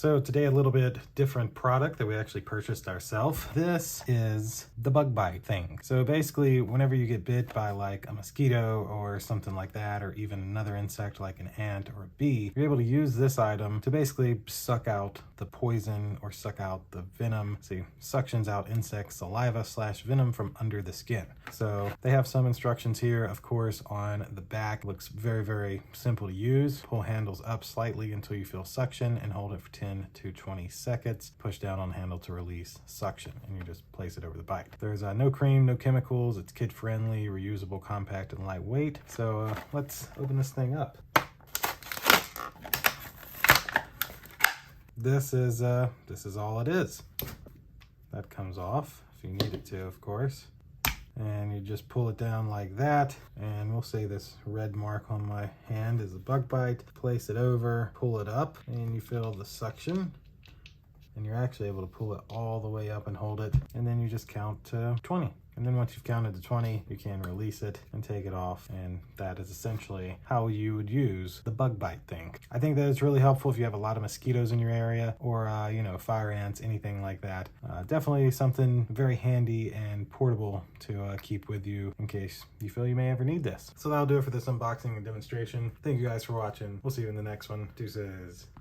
So today a little bit different product that we actually purchased ourselves. This is the bug bite thing. So basically whenever you get bit by like a mosquito or something like that, or even another insect like an ant or a bee, you're able to use this item to basically suck out the poison or suck out the venom. See, suctions out insect saliva / venom from under the skin. So they have some instructions here, of course, on the back. Looks very, very simple to use. Pull handles up slightly until you feel suction and hold it for 10 to 20 seconds. Push down on handle to release suction, and you just place it over the bite. There's no cream, no chemicals. It's kid friendly, reusable, compact, and lightweight. So let's open this thing up. This is all it is. That comes off if you need it to, of course. And you just pull it down like that, and we'll say this red mark on my hand is a bug bite. Place it over, pull it up, and you feel the suction, and you're actually able to pull it all the way up and hold it, and then you just count to 20. And then once you've counted to 20, you can release it and take it off. And that is essentially how you would use the bug bite thing. I think that it's really helpful if you have a lot of mosquitoes in your area, or, fire ants, anything like that. Definitely something very handy and portable to keep with you in case you feel you may ever need this. So that'll do it for this unboxing and demonstration. Thank you guys for watching. We'll see you in the next one. Deuces.